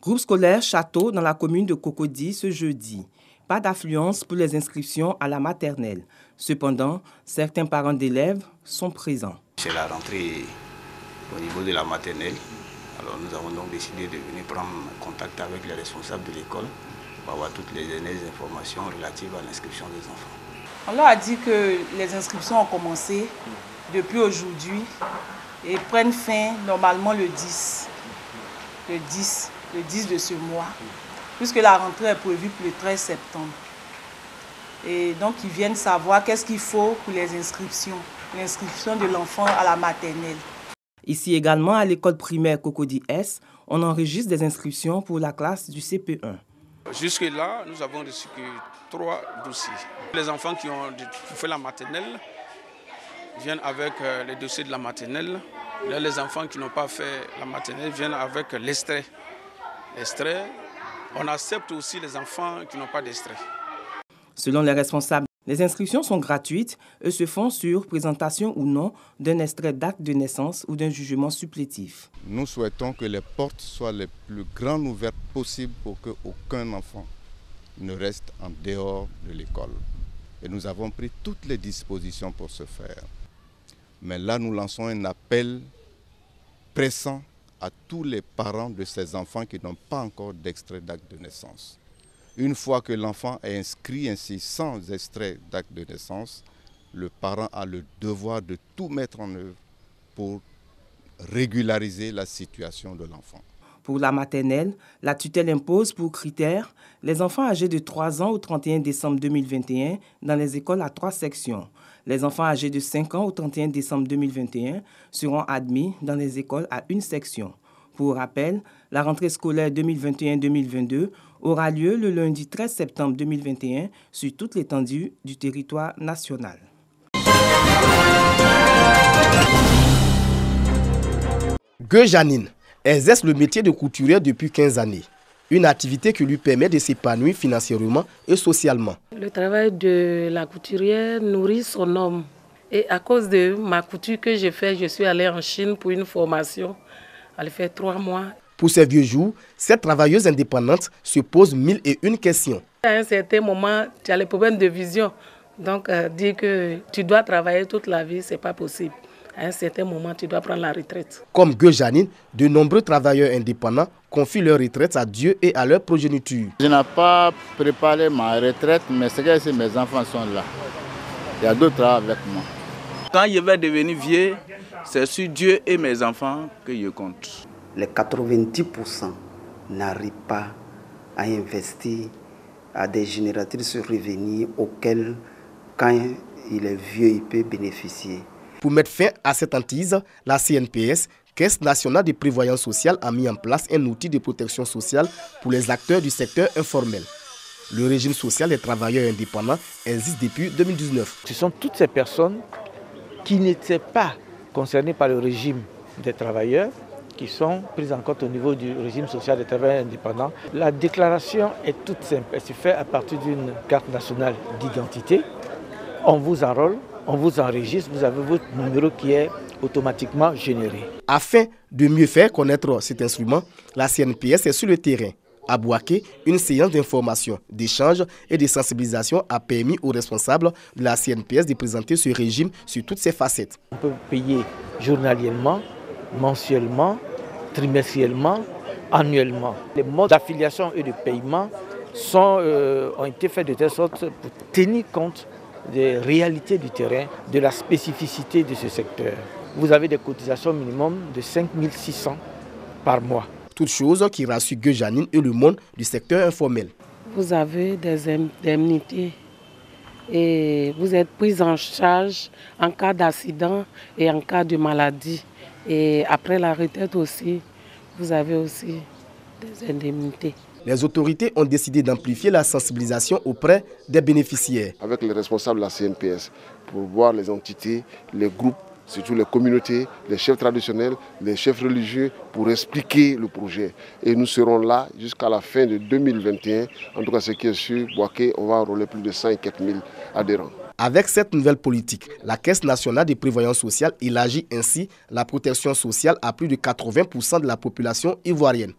Groupe scolaire Château dans la commune de Cocody ce jeudi. Pas d'affluence pour les inscriptions à la maternelle. Cependant, certains parents d'élèves sont présents. C'est la rentrée au niveau de la maternelle. Alors nous avons donc décidé de venir prendre contact avec les responsables de l'école pour avoir toutes les dernières informations relatives à l'inscription des enfants. On leur a dit que les inscriptions ont commencé depuis aujourd'hui et prennent fin normalement le 10 de ce mois, puisque la rentrée est prévue pour le 13 septembre. Et donc ils viennent savoir qu'est-ce qu'il faut pour les inscriptions, l'inscription de l'enfant à la maternelle. Ici également à l'école primaire Cocody S, on enregistre des inscriptions pour la classe du CP1. Jusque-là, nous avons reçu 3 dossiers. Les enfants qui ont fait la maternelle viennent avec les dossiers de la maternelle. Là, les enfants qui n'ont pas fait la maternelle viennent avec l'extrait. On accepte aussi les enfants qui n'ont pas d'extrait. Selon les responsables, les inscriptions sont gratuites et se font sur présentation ou non d'un extrait d'acte de naissance ou d'un jugement supplétif. Nous souhaitons que les portes soient les plus grandes ouvertes possibles pour qu'aucun enfant ne reste en dehors de l'école. Et nous avons pris toutes les dispositions pour ce faire. Mais là, nous lançons un appel pressant à tous les parents de ces enfants qui n'ont pas encore d'extrait d'acte de naissance. Une fois que l'enfant est inscrit ainsi sans extrait d'acte de naissance, le parent a le devoir de tout mettre en œuvre pour régulariser la situation de l'enfant. Pour la maternelle, la tutelle impose pour critère les enfants âgés de 3 ans au 31 décembre 2021 dans les écoles à 3 sections. Les enfants âgés de 5 ans au 31 décembre 2021 seront admis dans les écoles à 1 section. Pour rappel, la rentrée scolaire 2021-2022 aura lieu le lundi 13 septembre 2021 sur toute l'étendue du territoire national. Janine exerce le métier de couturière depuis 15 années. Une activité qui lui permet de s'épanouir financièrement et socialement. Le travail de la couturière nourrit son homme. Et à cause de ma couture que j'ai faite, je suis allée en Chine pour une formation. Elle fait 3 mois. Pour ces vieux jours, cette travailleuse indépendante se pose 1001 questions. À un certain moment, tu as les problèmes de vision. Donc, dire que tu dois travailler toute la vie, ce n'est pas possible. À un certain moment, tu dois prendre la retraite. Comme Janine, de nombreux travailleurs indépendants confient leur retraite à Dieu et à leur progéniture. Je n'ai pas préparé ma retraite, mais c'est que mes enfants sont là. Il y a d'autres avec moi. Quand je vais devenir vieux, c'est sur Dieu et mes enfants que je compte. Les 90% n'arrivent pas à investir à des génératrices revenus auxquelles, quand il est vieux, il peut bénéficier. Pour mettre fin à cette hantise, la CNPS, Caisse nationale de prévoyance sociale, a mis en place un outil de protection sociale pour les acteurs du secteur informel. Le régime social des travailleurs indépendants existe depuis 2019. Ce sont toutes ces personnes qui n'étaient pas concernées par le régime des travailleurs, qui sont prises en compte au niveau du régime social des travailleurs indépendants. La déclaration est toute simple. Elle se fait à partir d'une carte nationale d'identité. On vous enrôle, on vous enregistre, vous avez votre numéro qui est automatiquement généré. Afin de mieux faire connaître cet instrument, la CNPS est sur le terrain. À Bouaké, une séance d'information, d'échange et de sensibilisation a permis aux responsables de la CNPS de présenter ce régime sur toutes ses facettes. On peut payer journalièrement, mensuellement, trimestriellement, annuellement. Les modes d'affiliation et de paiement ont été faits de telle sorte pour tenir compte des réalités du terrain, de la spécificité de ce secteur. Vous avez des cotisations minimum de 5 600 par mois. Toute chose qui rassure Janine et le monde du secteur informel. Vous avez des indemnités et vous êtes pris en charge en cas d'accident et en cas de maladie. Et après la retraite aussi, vous avez aussi des indemnités. Les autorités ont décidé d'amplifier la sensibilisation auprès des bénéficiaires. Avec les responsables de la CNPS, pour voir les entités, les groupes, surtout les communautés, les chefs traditionnels, les chefs religieux, pour expliquer le projet. Et nous serons là jusqu'à la fin de 2021. En tout cas, ce qui est sûr, Bouaké, on va enrôler plus de 104 000 adhérents. Avec cette nouvelle politique, la Caisse nationale de prévoyance sociale élargit ainsi la protection sociale à plus de 80% de la population ivoirienne.